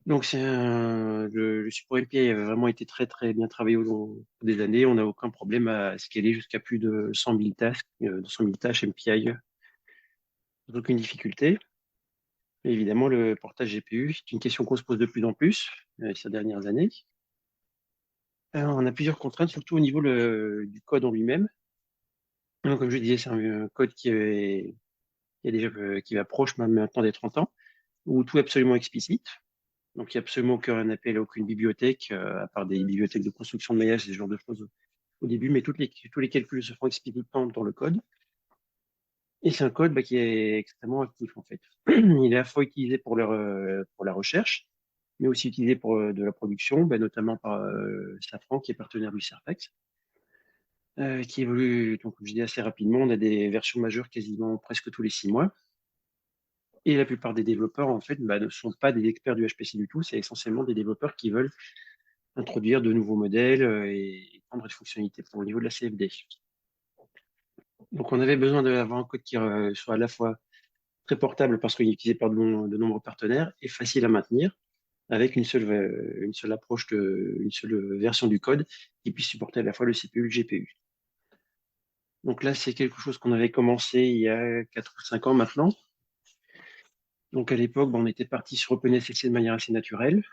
Donc, le support MPI avait vraiment été très, très bien travaillé au long des années. On n'a aucun problème à scaler jusqu'à plus de 100 000 tâches, 200 000 tâches MPI sans aucune difficulté. Et évidemment, le portage GPU, c'est une question qu'on se pose de plus en plus ces dernières années. On a plusieurs contraintes, surtout au niveau du code en lui-même. Donc, comme je disais, c'est un code qui est déjà, qui approche même maintenant des 30 ans, où tout est absolument explicite. Donc, il n'y a absolument aucun appel à aucune bibliothèque, à part des bibliothèques de construction de maillage, ce genre de choses au début, mais tous les calculs se font explicitement dans le code. Et c'est un code qui est extrêmement actif, en fait. Il est à la fois utilisé pour la recherche, mais aussi utilisé pour de la production, notamment par Safran, qui est partenaire du Certex, qui évolue, donc, comme je dis, assez rapidement. On a des versions majeures quasiment presque tous les 6 mois. Et la plupart des développeurs, en fait, ne sont pas des experts du HPC du tout. C'est essentiellement des développeurs qui veulent introduire de nouveaux modèles et prendre des fonctionnalités pour au niveau de la CFD. Donc, on avait besoin d'avoir un code qui soit à la fois très portable parce qu'il est utilisé par de nombreux partenaires et facile à maintenir avec une seule approche, une seule version du code qui puisse supporter à la fois le CPU et le GPU. Donc là, c'est quelque chose qu'on avait commencé il y a 4 ou 5 ans maintenant. Donc à l'époque, on était parti sur OpenSSC de manière assez naturelle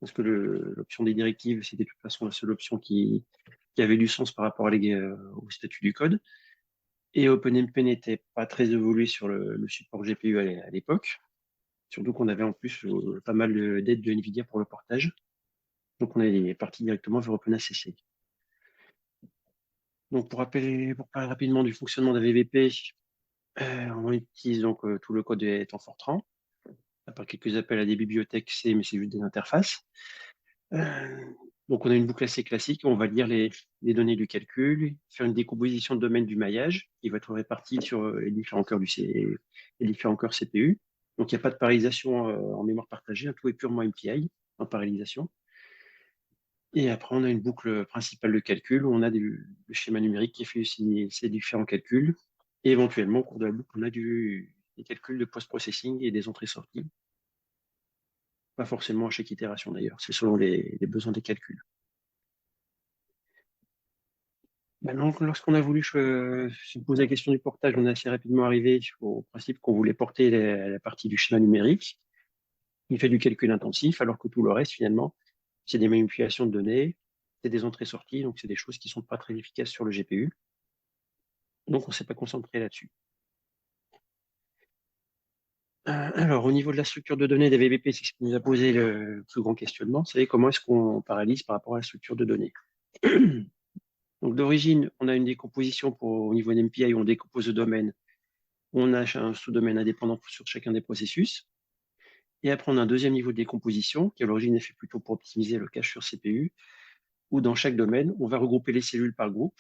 parce que l'option des directives, c'était de toute façon la seule option qui avait du sens par rapport au statut du code. Et OpenMP n'était pas très évolué sur le support GPU à l'époque. Surtout qu'on avait en plus pas mal d'aides de NVIDIA pour le portage. Donc on est parti directement vers OpenACC. Donc pour parler rapidement du fonctionnement d'un VVP, on utilise donc tout le code est en Fortran, à part quelques appels à des bibliothèques C, mais c'est juste des interfaces. Euh, donc on a une boucle assez classique, on va lire les données du calcul, faire une décomposition de domaine du maillage, qui va être réparti sur les différents cœurs CPU. Donc il n'y a pas de parallélisation en mémoire partagée, hein, tout est purement MPI en parallélisation. Et après, on a une boucle principale de calcul où on a le schéma numérique qui fait ces différents calculs. Et éventuellement, au cours de la boucle, on a des calculs de post-processing et des entrées-sorties. Pas forcément à chaque itération d'ailleurs, c'est selon les besoins des calculs. Donc, lorsqu'on a voulu se poser la question du portage, on est assez rapidement arrivé au principe qu'on voulait porter la partie du schéma numérique. Il fait du calcul intensif, alors que tout le reste, finalement, c'est des manipulations de données, c'est des entrées-sorties, donc c'est des choses qui ne sont pas très efficaces sur le GPU. Donc, on ne s'est pas concentré là-dessus. Alors, au niveau de la structure de données des VBP, c'est ce qui nous a posé le plus grand questionnement, c'est comment est-ce qu'on paralyse par rapport à la structure de données. Donc, d'origine, on a une décomposition au niveau d'MPI, on décompose le domaine, on a un sous-domaine indépendant sur chacun des processus. Et après, on a un deuxième niveau de décomposition, qui à l'origine est fait plutôt pour optimiser le cache sur CPU, où dans chaque domaine, on va regrouper les cellules par groupe,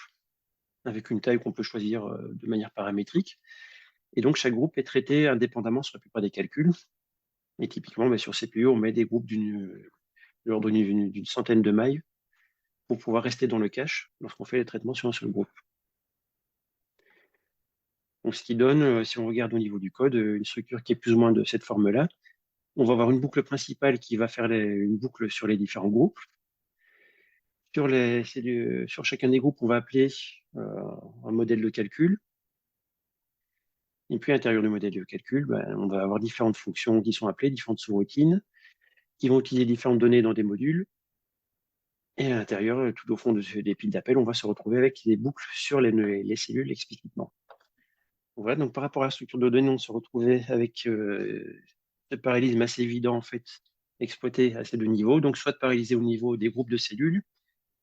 avec une taille qu'on peut choisir de manière paramétrique. Et donc, chaque groupe est traité indépendamment sur la plupart des calculs. Et typiquement, sur CPU, on met des groupes de l'ordre d'une centaine de mailles pour pouvoir rester dans le cache lorsqu'on fait les traitements sur un seul groupe. Donc, ce qui donne, si on regarde au niveau du code, une structure qui est plus ou moins de cette forme-là. On va avoir une boucle principale qui va faire une boucle sur les différents groupes. Sur chacun des groupes, on va appeler un modèle de calcul. Et puis, à l'intérieur du modèle de calcul, on va avoir différentes fonctions qui sont appelées, différentes sous-routines, qui vont utiliser différentes données dans des modules. Et à l'intérieur, tout au fond des piles d'appel, on va se retrouver avec des boucles sur les cellules explicitement. Voilà, donc par rapport à la structure de données, on se retrouvait avec ce parallélisme assez évident, en fait, exploité à ces deux niveaux. Donc, soit de paralyser au niveau des groupes de cellules,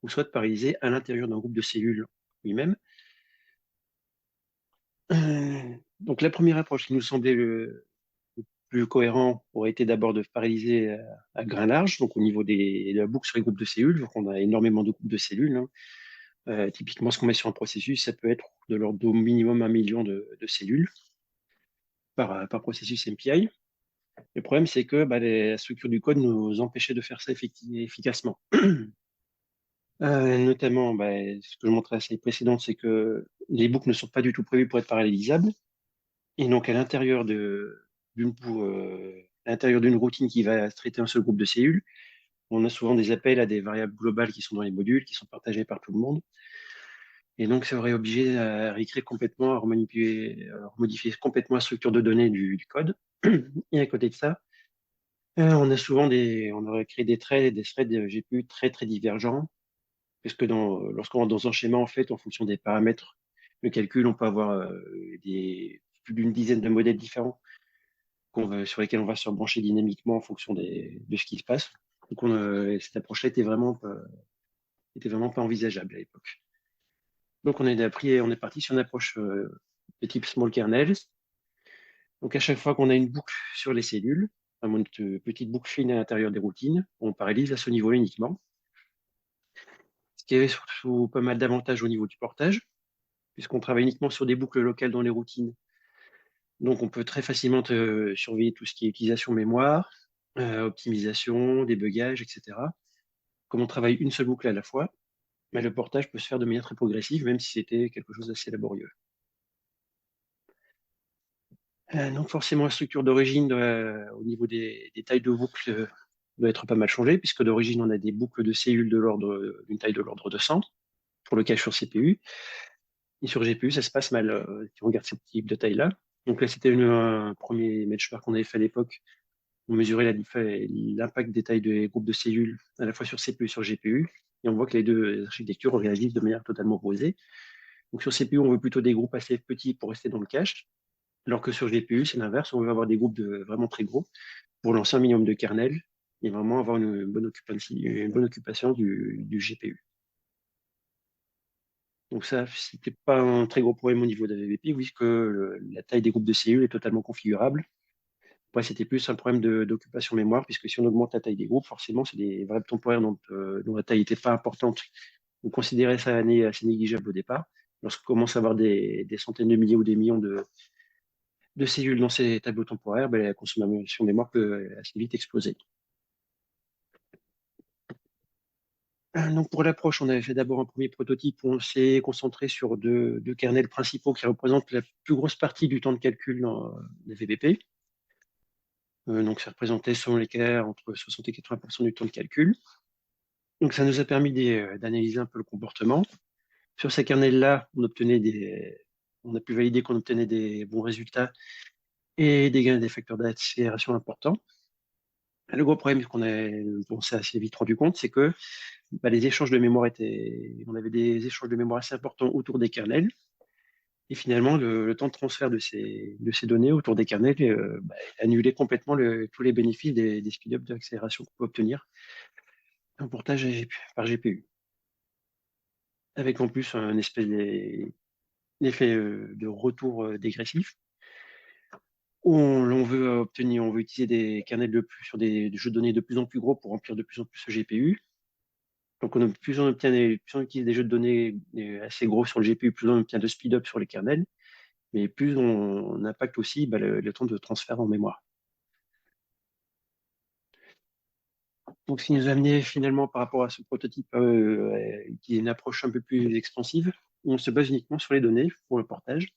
ou soit de paralyser à l'intérieur d'un groupe de cellules lui-même. Donc, la première approche qui nous semblait le plus cohérent aurait été d'abord de paralyser à grain large, donc au niveau de la boucle sur les groupes de cellules. Donc, on a énormément de groupes de cellules, hein. Typiquement, ce qu'on met sur un processus, ça peut être de l'ordre d'au minimum 1 million de cellules par processus MPI. Le problème, c'est que la structure du code nous empêchait de faire ça efficacement. Notamment, ce que je montrais à la slide précédente, c'est que les boucles ne sont pas du tout prévues pour être parallélisables. Et donc, à l'intérieur d'une à l'intérieur d'une routine qui va traiter un seul groupe de cellules, on a souvent des appels à des variables globales qui sont dans les modules, qui sont partagées par tout le monde. Et donc, ça aurait obligé à réécrire complètement, à remanipuler, à remodifier complètement la structure de données du code. Et à côté de ça, on aurait créé des threads et des threads de GPU très, très divergents, puisque lorsqu'on rentre dans un schéma, en fait, en fonction des paramètres de calcul, on peut avoir plus d'une dizaine de modèles différents sur lesquels on va se rebrancher dynamiquement en fonction de ce qui se passe. Donc, cette approche-là était vraiment pas envisageable à l'époque. Donc, on est parti sur une approche de type small kernels. Donc, à chaque fois qu'on a une boucle sur les cellules, une petite boucle fine à l'intérieur des routines, on parallèle à ce niveau uniquement. Ce qui avait surtout pas mal d'avantages au niveau du portage, puisqu'on travaille uniquement sur des boucles locales dans les routines. Donc, on peut très facilement surveiller tout ce qui est utilisation mémoire, optimisation, débugage, etc. Comme on travaille une seule boucle à la fois, mais le portage peut se faire de manière très progressive, même si c'était quelque chose d'assez laborieux. Donc forcément, la structure d'origine au niveau des tailles de boucles doit être pas mal changée, puisque d'origine, on a des boucles de cellules d'une taille de l'ordre de 100 pour le cache sur CPU. Et sur GPU, ça se passe mal si on regarde ce type de taille-là. Donc là, c'était un premier benchmark qu'on avait fait à l'époque. On mesurait l'impact des tailles des groupes de cellules à la fois sur CPU et sur GPU. Et on voit que les deux architectures réagissent de manière totalement opposée. Donc sur CPU, on veut plutôt des groupes assez petits pour rester dans le cache, alors que sur GPU, c'est l'inverse. On veut avoir des groupes vraiment très gros pour lancer un minimum de kernel et vraiment avoir une bonne occupation du GPU. Donc ça, c'était pas un très gros problème au niveau de la VVP, puisque la taille des groupes de cellules est totalement configurable. Après, c'était plus un problème d'occupation mémoire, puisque si on augmente la taille des groupes, forcément, c'est des variables temporaires dont la taille n'était pas importante. On considérait ça assez négligeable au départ. Lorsqu'on commence à avoir des centaines de milliers ou des millions de cellules dans ces tableaux temporaires, ben, la consommation mémoire peut assez vite exploser. Donc pour l'approche, on avait fait d'abord un premier prototype où on s'est concentré sur deux kernels principaux qui représentent la plus grosse partie du temps de calcul dans les VBP. Donc ça représentait selon les cas entre 60 et 80% du temps de calcul. Donc ça nous a permis d'analyser un peu le comportement. Sur ces kernels-là, on a pu valider qu'on obtenait des bons résultats et des gains des facteurs d'accélération importants. Le gros problème on s'est assez vite rendu compte, c'est que les échanges de mémoire on avait des échanges de mémoire assez importants autour des kernels. Et finalement, le temps de transfert de ces données autour des kernels annulait complètement tous les bénéfices des speed-ups d'accélération qu'on peut obtenir en portage par GPU. Avec en plus un espèce d'effet de retour dégressif, où on veut utiliser des kernels sur des jeux de données de plus en plus gros pour remplir de plus en plus ce GPU. Donc, plus on utilise des jeux de données assez gros sur le GPU, plus on obtient de speed-up sur les kernels, mais plus on impacte aussi le temps de transfert en mémoire. Donc, ce qui nous a amené finalement par rapport à ce prototype à utiliser une approche un peu plus extensive, où on se base uniquement sur les données pour le portage.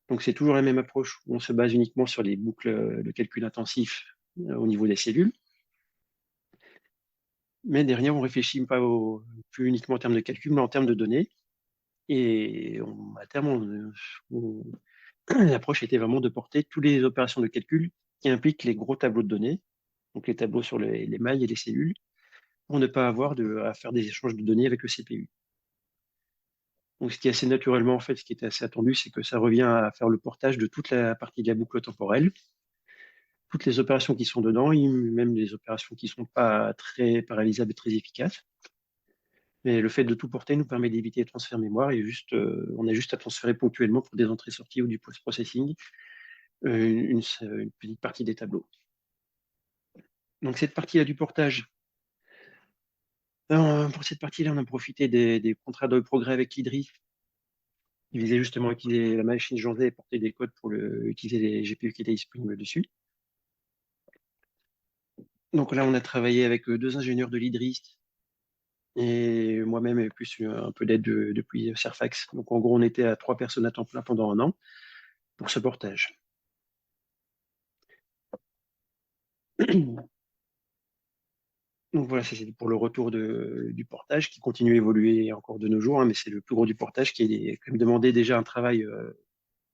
Donc, c'est toujours la même approche où on se base uniquement sur les boucles de calcul intensif au niveau des cellules. Mais derrière, on réfléchit pas plus uniquement en termes de calcul, mais en termes de données. Et à terme, l'approche était vraiment de porter toutes les opérations de calcul qui impliquent les gros tableaux de données, donc les tableaux sur les mailles et les cellules, pour ne pas avoir à faire des échanges de données avec le CPU. Donc, ce qui est assez naturellement, en fait, ce qui était assez attendu, c'est que ça revient à faire le portage de toute la partie de la boucle temporelle, toutes les opérations qui sont dedans, et même les opérations qui ne sont pas très paralysables et très efficaces. Mais le fait de tout porter nous permet d'éviter les transferts mémoire et on a juste à transférer ponctuellement pour des entrées-sorties ou du post-processing une petite partie des tableaux. Donc cette partie-là du portage, pour cette partie-là, on a profité des contrats de progrès avec l'IDRI qui visaient justement à utiliser la machine Jandet et porter des codes pour utiliser les GPU qui étaient disponibles dessus. Donc là, on a travaillé avec deux ingénieurs de l'IDRI et moi-même et plus un peu d'aide depuis Surfax. Donc en gros, on était à 3 personnes à temps plein pendant un an pour ce portage. Donc voilà, ça, c'est pour le retour du portage qui continue à évoluer encore de nos jours, hein, mais c'est le plus gros du portage qui est quand même demandé déjà un travail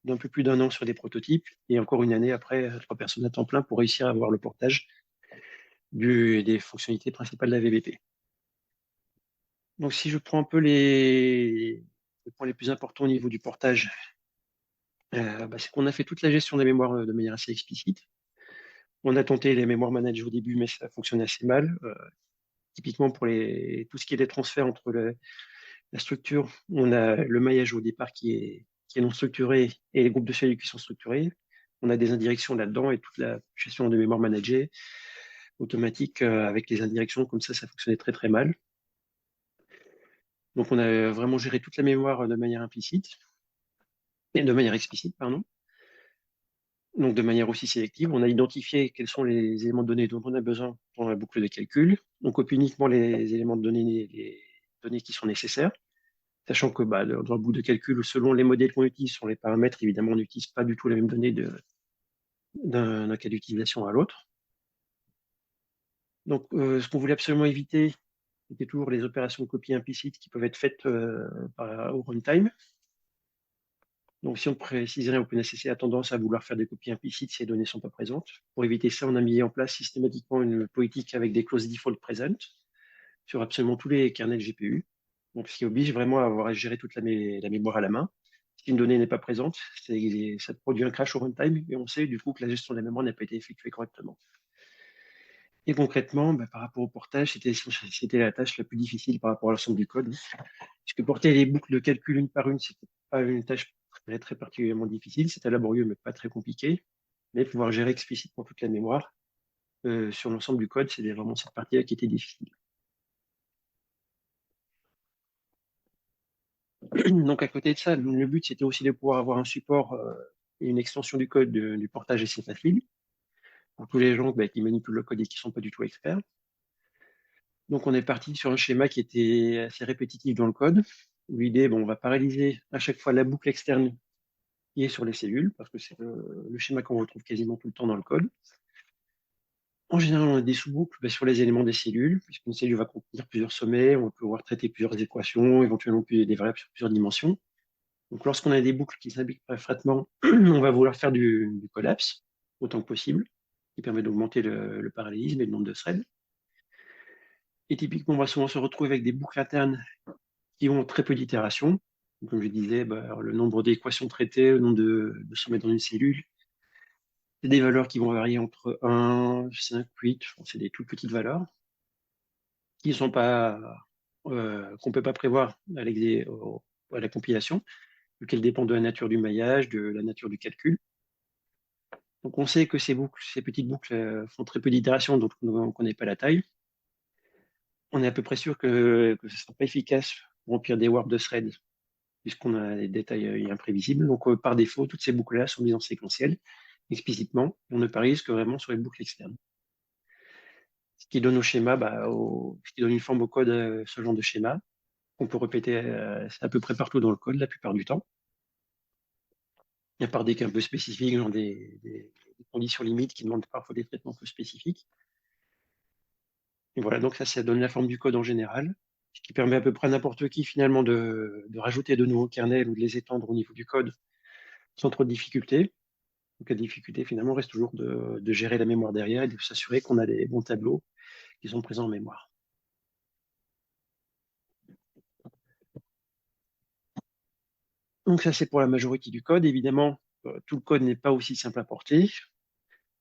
d'un peu plus d'un an sur des prototypes et encore une année après, 3 personnes à temps plein pour réussir à avoir le portage des fonctionnalités principales de la VBP. Donc si je prends un peu les points les plus importants au niveau du portage, c'est qu'on a fait toute la gestion des mémoires de manière assez explicite. On a tenté les mémoires managées au début, mais ça fonctionnait assez mal. Typiquement pour tout ce qui est des transferts entre la structure, on a le maillage au départ qui est non structuré et les groupes de cellules qui sont structurés. On a des indirections là-dedans et toute la gestion de mémoire managée automatique avec les indirections, comme ça fonctionnait très très mal. Donc on a vraiment géré toute la mémoire de manière implicite, et de manière explicite, pardon. Donc de manière aussi sélective, on a identifié quels sont les éléments de données dont on a besoin dans la boucle de calcul. On copie uniquement les éléments de données, les données qui sont nécessaires, sachant que dans le boucle de calcul, selon les modèles qu'on utilise, sur les paramètres, évidemment, on n'utilise pas du tout les mêmes données d'un cas d'utilisation à l'autre. Donc ce qu'on voulait absolument éviter, c'était toujours les opérations de copie implicite qui peuvent être faites au runtime. Donc, si on préciserait, OpenSCC a tendance à vouloir faire des copies implicites si les données ne sont pas présentes. Pour éviter ça, on a mis en place systématiquement une politique avec des clauses default present sur absolument tous les kernels GPU. Donc, ce qui oblige vraiment à avoir à gérer toute la mémoire à la main. Si une donnée n'est pas présente, ça produit un crash au runtime et on sait du coup que la gestion de la mémoire n'a pas été effectuée correctement. Et concrètement, par rapport au portage, c'était la tâche la plus difficile par rapport à l'ensemble du code. Puisque porter les boucles de calcul une par une, c'était pas une tâche très particulièrement difficile, c'était laborieux mais pas très compliqué. Mais pouvoir gérer explicitement toute la mémoire sur l'ensemble du code, c'était vraiment cette partie-là qui était difficile. Donc à côté de ça, le but c'était aussi de pouvoir avoir un support et une extension du code du portage assez facile pour tous les gens qui manipulent le code et qui ne sont pas du tout experts. Donc on est parti sur un schéma qui était assez répétitif dans le code. L'idée, on va paralyser à chaque fois la boucle externe qui est sur les cellules, parce que c'est le schéma qu'on retrouve quasiment tout le temps dans le code. En général, on a des sous-boucles sur les éléments des cellules, puisqu'une cellule va contenir plusieurs sommets, on va pouvoir traiter plusieurs équations, éventuellement des variables sur plusieurs dimensions. Donc lorsqu'on a des boucles qui s'appliquent parfaitement, on va vouloir faire du collapse autant que possible, qui permet d'augmenter le parallélisme et le nombre de threads. Et typiquement, on va souvent se retrouver avec des boucles internes qui ont très peu d'itérations. Comme je disais, le nombre d'équations traitées, le nombre de sommets dans une cellule, c'est des valeurs qui vont varier entre 1, 5, 8, c'est des toutes petites valeurs qui sont pas, qu'on ne peut pas prévoir à la compilation, vu qu'elles dépendent de la nature du maillage, de la nature du calcul. Donc on sait que ces petites boucles font très peu d'itérations, donc on ne connaît pas la taille. On est à peu près sûr que ce ne sera pas efficace pour remplir des warps de thread, puisqu'on a des détails imprévisibles. Donc par défaut, toutes ces boucles-là sont mises en séquentiel, explicitement, et on ne parise que vraiment sur les boucles externes. Ce qui donne au schéma, ce qui donne une forme au code, ce genre de schéma, qu'on peut répéter à peu près partout dans le code la plupart du temps. À part des cas un peu spécifiques, genre des conditions limites qui demandent parfois des traitements un peu spécifiques. Et voilà, donc ça donne la forme du code en général, ce qui permet à peu près à n'importe qui finalement de rajouter de nouveaux kernels ou de les étendre au niveau du code sans trop de difficultés. Donc la difficulté finalement reste toujours de gérer la mémoire derrière et de s'assurer qu'on a des bons tableaux qui sont présents en mémoire. Donc ça, c'est pour la majorité du code. Évidemment, tout le code n'est pas aussi simple à porter.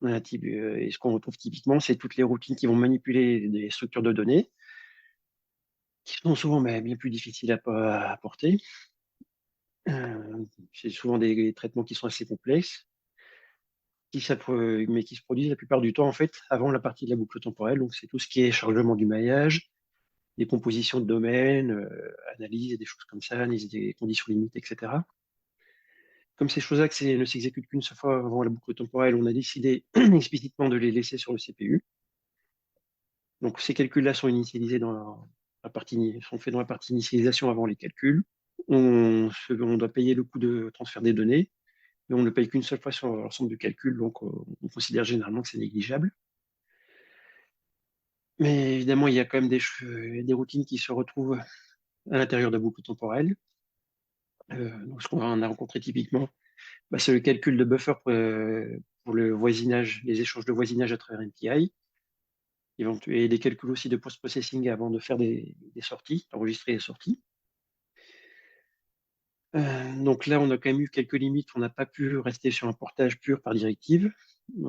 Et ce qu'on retrouve typiquement, c'est toutes les routines qui vont manipuler des structures de données, qui sont souvent bien plus difficiles à porter. C'est souvent des traitements qui sont assez complexes, mais qui se produisent la plupart du temps en fait avant la partie de la boucle temporelle. Donc c'est tout ce qui est chargement du maillage, des compositions de domaines, analyse et des choses comme ça, analyse des conditions limites, etc. Comme ces choses-là ne s'exécutent qu'une seule fois avant la boucle temporelle, on a décidé explicitement de les laisser sur le CPU. Donc ces calculs-là sont initialisés sont faits dans la partie initialisation avant les calculs. On doit payer le coût de transfert des données, mais on ne paye qu'une seule fois sur l'ensemble du calcul, donc on considère généralement que c'est négligeable. Mais évidemment, il y a quand même des routines qui se retrouvent à l'intérieur de boucles temporelles. Donc, ce qu'on a rencontré typiquement, bah, c'est le calcul de buffer pour le voisinage, les échanges de voisinage à travers MPI. Et des calculs aussi de post-processing avant de faire des sorties, d'enregistrer les sorties. Donc là, on a quand même eu quelques limites. On n'a pas pu rester sur un portage pur par directive.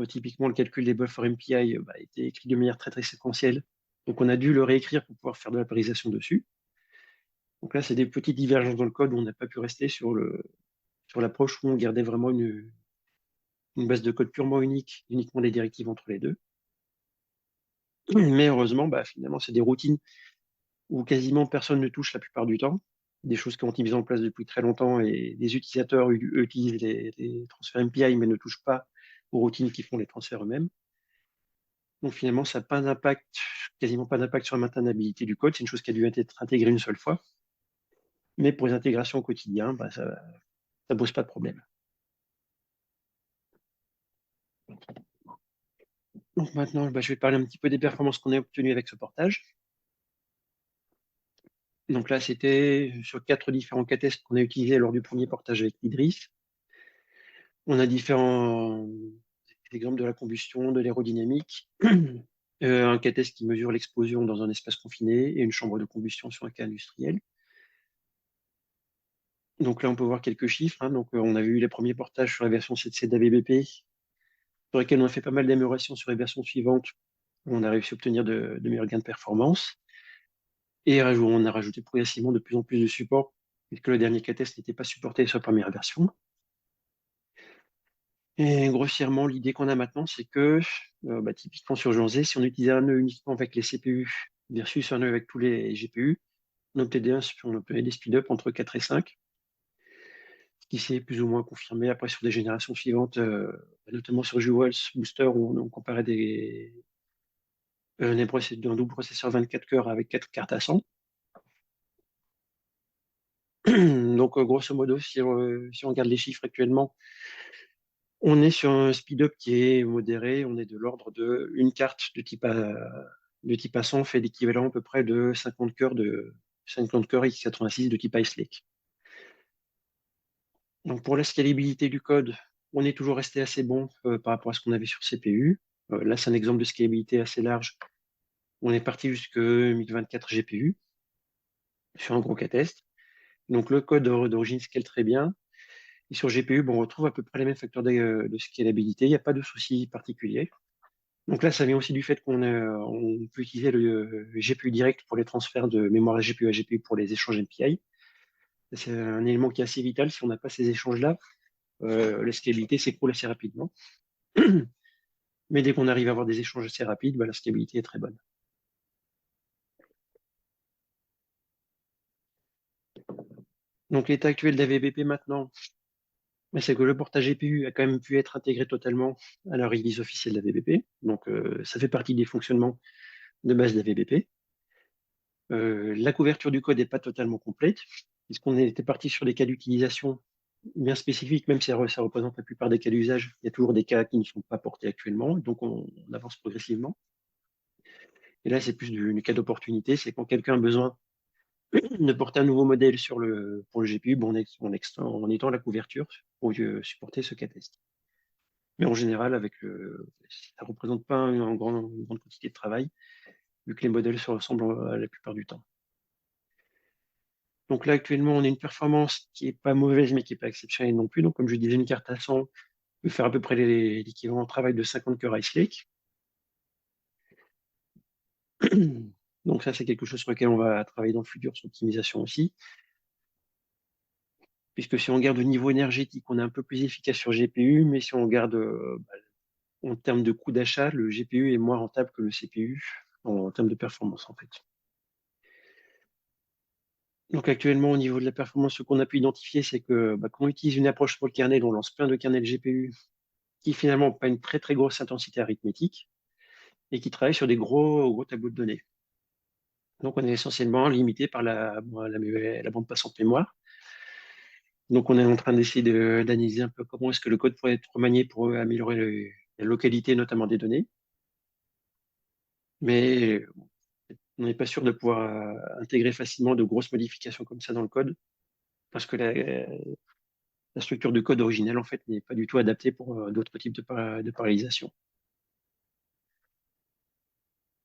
Typiquement, le calcul des buffers MPI a été écrit de manière très très séquentielle. Donc on a dû le réécrire pour pouvoir faire de la parisation dessus. Donc là, c'est des petites divergences dans le code où on n'a pas pu rester sur l'approche où on gardait vraiment une base de code purement unique, uniquement des directives entre les deux. Mais heureusement, finalement, c'est des routines où quasiment personne ne touche la plupart du temps. Des choses qui ont été mises en place depuis très longtemps et les utilisateurs utilisent les transferts MPI mais ne touchent pas aux routines qui font les transferts eux-mêmes. Donc finalement, ça n'a pas d'impact, quasiment pas d'impact sur la maintenabilité du code. C'est une chose qui a dû être intégrée une seule fois. Mais pour les intégrations au quotidien, ça ne pose pas de problème. Donc maintenant, je vais parler un petit peu des performances qu'on a obtenues avec ce portage. Donc là, c'était sur 4 différents cas tests qu'on a utilisés lors du premier portage avec Idris. On a différents exemples de la combustion, de l'aérodynamique, un cas test qui mesure l'explosion dans un espace confiné et une chambre de combustion sur un cas industriel. Donc là, on peut voir quelques chiffres, hein. Donc, on a vu les premiers portages sur la version 7.7 d'AVBP, sur lesquels on a fait pas mal d'améliorations sur les versions suivantes, où on a réussi à obtenir de meilleurs gains de performance. Et on a rajouté progressivement de plus en plus de supports, puisque le dernier cas test n'était pas supporté sur la première version. Et grossièrement, l'idée qu'on a maintenant, c'est que, typiquement sur Janzé, si on utilisait un nœud uniquement avec les CPU versus un nœud avec tous les GPU, on obtenait des speed-up entre 4 et 5, ce qui s'est plus ou moins confirmé après sur des générations suivantes, notamment sur Jewels Booster, où on comparait un double processeur 24 cœurs avec 4 cartes à 100. Donc, grosso modo, si on regarde les chiffres actuellement, on est sur un speed-up qui est modéré. On est de l'ordre de une carte de type A100 fait l'équivalent à peu près de 50 cœurs x86 de type Ice Lake. Donc pour la scalabilité du code, on est toujours resté assez bon par rapport à ce qu'on avait sur CPU. Là, c'est un exemple de scalabilité assez large. On est parti jusque 1024 GPU sur un gros cas test. Donc le code d'origine scale très bien. Et sur GPU, on retrouve à peu près les mêmes facteurs de scalabilité. Il n'y a pas de souci particulier. Donc là, ça vient aussi du fait on peut utiliser le GPU direct pour les transferts de mémoire GPU à GPU pour les échanges MPI. C'est un élément qui est assez vital. Si on n'a pas ces échanges-là, la scalabilité s'écroule assez rapidement. Mais dès qu'on arrive à avoir des échanges assez rapides, la scalabilité est très bonne. Donc l'état actuel d'AVBP maintenant, c'est que le portage GPU a quand même pu être intégré totalement à la release officielle d'AVBP. Donc ça fait partie des fonctionnements de base d'AVBP. La couverture du code n'est pas totalement complète, puisqu'on était parti sur des cas d'utilisation bien spécifiques, même si ça représente la plupart des cas d'usage. Il y a toujours des cas qui ne sont pas portés actuellement, donc on avance progressivement. Et là, c'est plus du cas d'opportunité, c'est quand quelqu'un a besoin de porter un nouveau modèle pour le GPU, on étend la couverture pour supporter ce cas test. Mais en général, ça ne représente pas une grande quantité de travail, vu que les modèles se ressemblent la plupart du temps. Donc là, actuellement, on a une performance qui n'est pas mauvaise, mais qui n'est pas exceptionnelle non plus. Donc, comme je disais, une carte à 100 peut faire à peu près l'équivalent de travail de 50 cœurs Ice Lake. Donc ça, c'est quelque chose sur lequel on va travailler dans le futur, sur l'optimisation aussi. Puisque si on regarde au niveau énergétique, on est un peu plus efficace sur GPU, mais si on regarde en termes de coût d'achat, le GPU est moins rentable que le CPU en termes de performance, en fait. Donc actuellement, au niveau de la performance, ce qu'on a pu identifier, c'est que quand on utilise une approche pour le kernel, on lance plein de kernels GPU qui finalement n'ont pas une très très grosse intensité arithmétique et qui travaillent sur des gros tableaux de données. Donc on est essentiellement limité par la bande passante mémoire. Donc on est en train d'essayer d'analyser un peu comment est-ce que le code pourrait être remanié pour améliorer la localité notamment des données. mais on n'est pas sûr de pouvoir intégrer facilement de grosses modifications comme ça dans le code, parce que la structure de code originelle, en fait, n'est pas du tout adaptée pour d'autres types de parallélisation.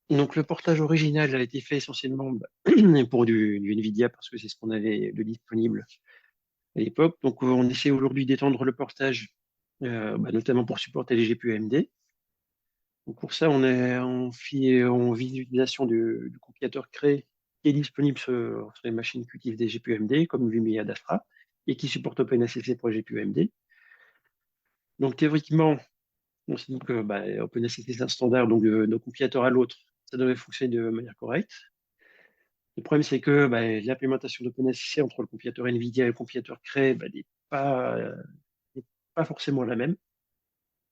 Donc, le portage original a été fait essentiellement pour du NVIDIA, parce que c'est ce qu'on avait de disponible à l'époque. Donc, on essaie aujourd'hui d'étendre le portage, notamment pour supporter les GPU AMD. Donc, pour ça, on vise l'utilisation du compilateur Cray qui est disponible sur les machines qui utilisent des GPU AMD, comme Lumia d'Astra, et qui supporte OpenACC pour les GPU AMD. Donc, théoriquement, on s'est dit que OpenACC, c'est un standard, donc d'un compilateur à l'autre, ça devrait fonctionner de manière correcte. Le problème, c'est que l'implémentation d'OpenACC entre le compilateur NVIDIA et le compilateur Cray n'est pas forcément la même.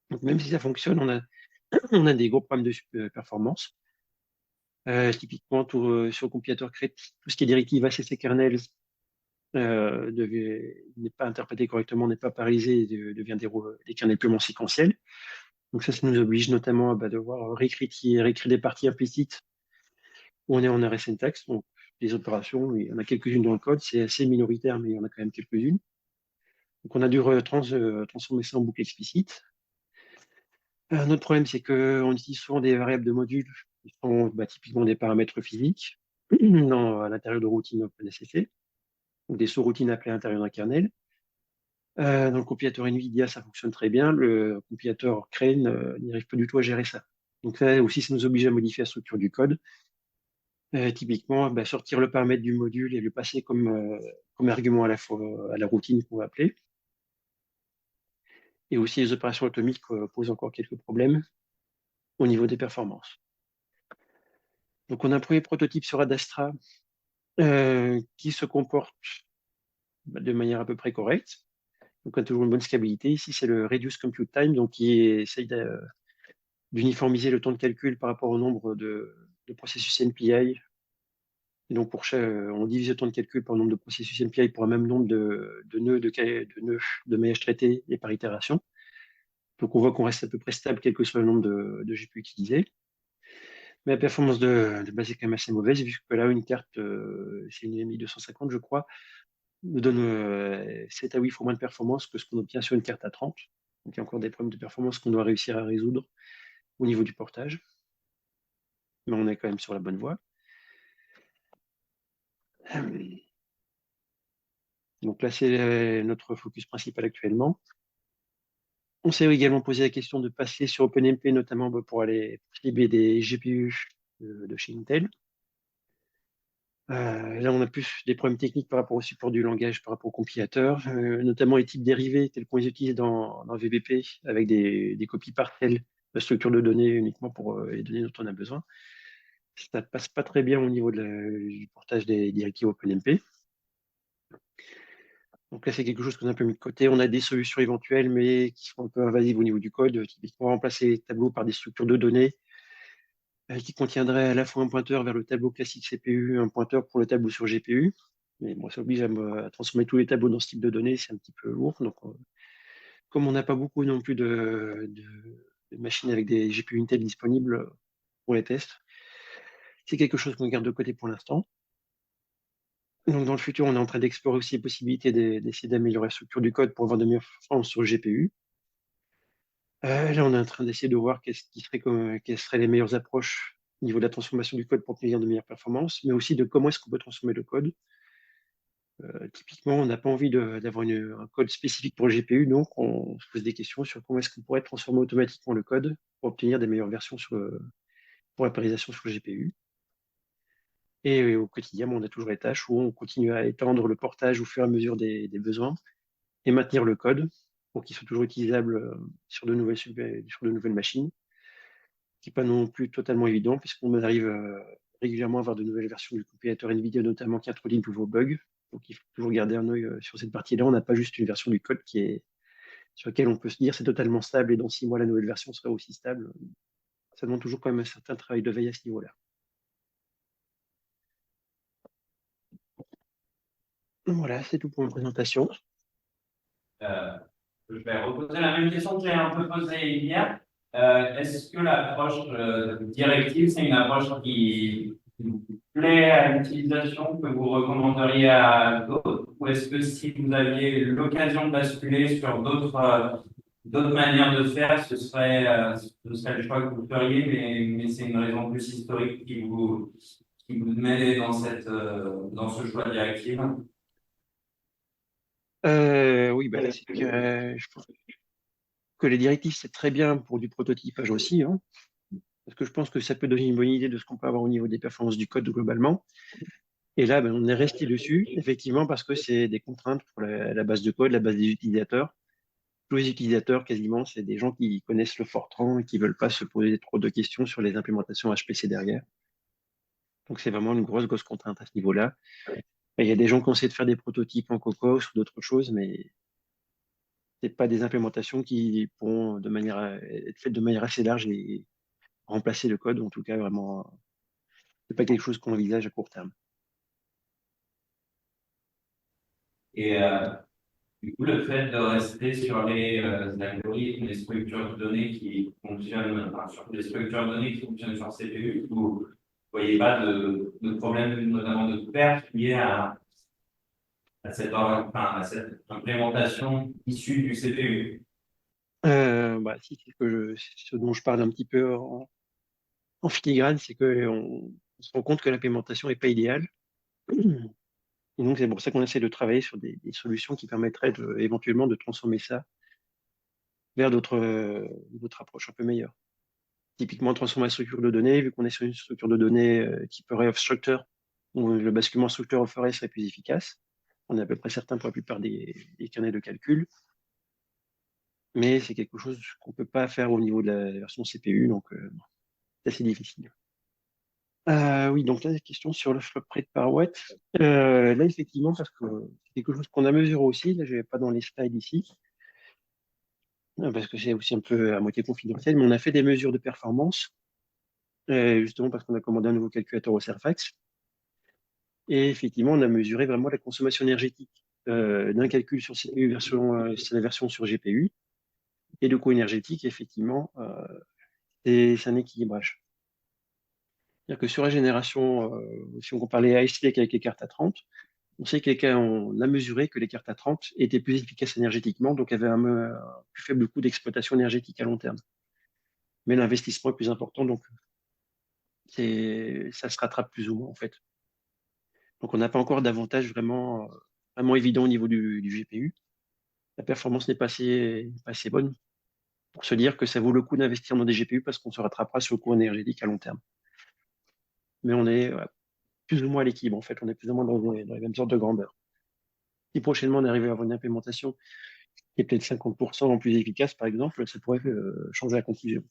Donc, même si ça fonctionne, on a des gros problèmes de performance. Typiquement, sur le compilateur Cray, tout ce qui est directive ACC kernel n'est pas interprété correctement, n'est pas paralysé, devient des kernels purement séquentiels. Donc ça nous oblige notamment à devoir réécrire des parties implicites où on est en arrêt syntaxe. Donc les opérations, il y en a quelques-unes dans le code, c'est assez minoritaire, mais il y en a quand même quelques-unes. Donc on a dû transformer ça en boucle explicite. Un autre problème, c'est qu'on utilise souvent des variables de modules qui sont typiquement des paramètres physiques à l'intérieur de routines OpenACC, ou des sous-routines appelées à l'intérieur d'un kernel. Dans le compilateur NVIDIA, ça fonctionne très bien. Le compilateur Crane n'y arrive pas du tout à gérer ça. Donc ça aussi, ça nous oblige à modifier la structure du code. Typiquement, sortir le paramètre du module et le passer comme argument à la fois à la routine qu'on va appeler. Et aussi, les opérations atomiques posent encore quelques problèmes au niveau des performances. Donc, on a un premier prototype sur Adastra qui se comporte de manière à peu près correcte. Donc, on a toujours une bonne scalabilité. Ici, c'est le Reduce Compute Time, donc qui essaye d'uniformiser le temps de calcul par rapport au nombre de processus NPI. Et donc, on divise le temps de calcul par le nombre de processus NPI pour un même nombre de nœuds de maillage traités et par itération. Donc, on voit qu'on reste à peu près stable, quel que soit le nombre de GPU utilisés. Mais la performance de base est quand même assez mauvaise, vu que là, une carte, c'est une NVMe 250, je crois, nous donne 7 à 8 fois moins de performance que ce qu'on obtient sur une carte à 30. Donc, il y a encore des problèmes de performance qu'on doit réussir à résoudre au niveau du portage. Mais on est quand même sur la bonne voie. Donc là, c'est notre focus principal actuellement. On s'est également posé la question de passer sur OpenMP, notamment pour aller cibler des GPU de chez Intel. Là, on a plus des problèmes techniques par rapport au support du langage, par rapport au compilateur, notamment les types dérivés tels qu'on les utilise dans VBP avec des copies partielles de la structure de données uniquement pour les données dont on a besoin. Ça ne passe pas très bien au niveau du portage des directives OpenMP. Donc là, c'est quelque chose qu'on a un peu mis de côté. On a des solutions éventuelles, mais qui sont un peu invasives au niveau du code. Typiquement, remplacer les tableaux par des structures de données qui contiendraient à la fois un pointeur vers le tableau classique CPU, un pointeur pour le tableau sur GPU. Mais bon, ça oblige à transformer tous les tableaux dans ce type de données, c'est un petit peu lourd. Donc, comme on n'a pas beaucoup non plus de machines avec des GPU Intel disponibles pour les tests, c'est quelque chose qu'on garde de côté pour l'instant. Donc, dans le futur, on est en train d'explorer aussi les possibilités d'essayer d'améliorer la structure du code pour avoir de meilleures performances sur le GPU. Là, on est en train d'essayer de voir quelles seraient les meilleures approches au niveau de la transformation du code pour obtenir de meilleures performances, mais aussi de comment est-ce qu'on peut transformer le code. Typiquement, on n'a pas envie d'avoir un code spécifique pour le GPU, donc on se pose des questions sur comment est-ce qu'on pourrait transformer automatiquement le code pour obtenir des meilleures versions pour la parisation sur le GPU. Et au quotidien, on a toujours les tâches où on continue à étendre le portage au fur et à mesure des besoins et maintenir le code pour qu'il soit toujours utilisable sur sur de nouvelles machines, ce qui n'est pas non plus totalement évident, puisqu'on arrive régulièrement à avoir de nouvelles versions du compilateur NVIDIA, notamment qui introduit de nouveaux bugs. Donc il faut toujours garder un œil sur cette partie-là. On n'a pas juste une version du code sur laquelle on peut se dire c'est totalement stable et dans 6 mois, la nouvelle version sera aussi stable. Ça demande toujours quand même un certain travail de veille à ce niveau-là. Voilà, c'est tout pour ma présentation. Euh, je vais reposer la même question que j'ai un peu posée hier. Est-ce que l'approche directive, c'est une approche qui vous plaît à l'utilisation, que vous recommanderiez à d'autres? Ou est-ce que si vous aviez l'occasion de basculer sur d'autres manières de faire, ce serait le choix que vous feriez, mais c'est une raison plus historique qui vous met dans dans ce choix directif? Oui, bah, c'est que je pense que les directives, c'est très bien pour du prototypage aussi, hein, parce que je pense que ça peut donner une bonne idée de ce qu'on peut avoir au niveau des performances du code globalement. Et là, ben, on est resté dessus, effectivement, parce que c'est des contraintes pour la base de code, la base des utilisateurs. Tous les utilisateurs, quasiment, c'est des gens qui connaissent le Fortran et qui veulent pas se poser trop de questions sur les implémentations HPC derrière. Donc, c'est vraiment une grosse contrainte à ce niveau-là. Et il y a des gens qui ont essayé de faire des prototypes en Coco ou d'autres choses, mais c'est pas des implémentations qui pourront être faites de manière assez large et remplacer le code, ou en tout cas, vraiment, c'est pas quelque chose qu'on envisage à court terme. Et du coup, le fait de rester sur les algorithmes, les structures de données qui fonctionnent, enfin, sur les structures de données qui fonctionnent sur CPU, vous ne voyez pas de problème, notamment de perte lié à cette implémentation issue du CPU. Bah, si, ce dont je parle un petit peu en filigrane, c'est on se rend compte que l'implémentation n'est pas idéale. Et donc, c'est pour ça qu'on essaie de travailler sur des solutions qui permettraient éventuellement de transformer ça vers d'autres approches un peu meilleures. Typiquement, transformer la structure de données, vu qu'on est sur une structure de données type array of structure, où le basculement structure of array serait plus efficace. On est à peu près certain pour la plupart des carnets de calcul, mais c'est quelque chose qu'on ne peut pas faire au niveau de la version CPU, donc c'est assez difficile. Oui, donc là, la question sur le flop rate par watt. Là, effectivement, parce que c'est quelque chose qu'on a mesuré aussi, là, je vais pas dans les slides ici, parce que c'est aussi un peu à moitié confidentiel, mais on a fait des mesures de performance, justement parce qu'on a commandé un nouveau calculateur au Surfax. Et effectivement, on a mesuré vraiment la consommation énergétique d'un calcul sur CPU c'est la version sur GPU, et le coût énergétique, effectivement, c'est un équilibrage. C'est-à-dire que sur la génération, si on compare les Ice Lake avec les cartes à 30, on sait on a mesuré que les cartes à 30 étaient plus efficaces énergétiquement, donc avaient un plus faible coût d'exploitation énergétique à long terme. Mais l'investissement est plus important, donc ça se rattrape plus ou moins en fait. Donc on n'a pas encore d'avantage vraiment évident au niveau du GPU. La performance n'est pas assez bonne pour se dire que ça vaut le coup d'investir dans des GPU parce qu'on se rattrapera sur le coût énergétique à long terme. Mais on est plus ou moins à l'équilibre en fait, on est plus ou moins dans les mêmes sortes de grandeur. Si prochainement on arrive à avoir une implémentation qui est peut-être 50% en plus efficace, par exemple, ça pourrait changer la conclusion.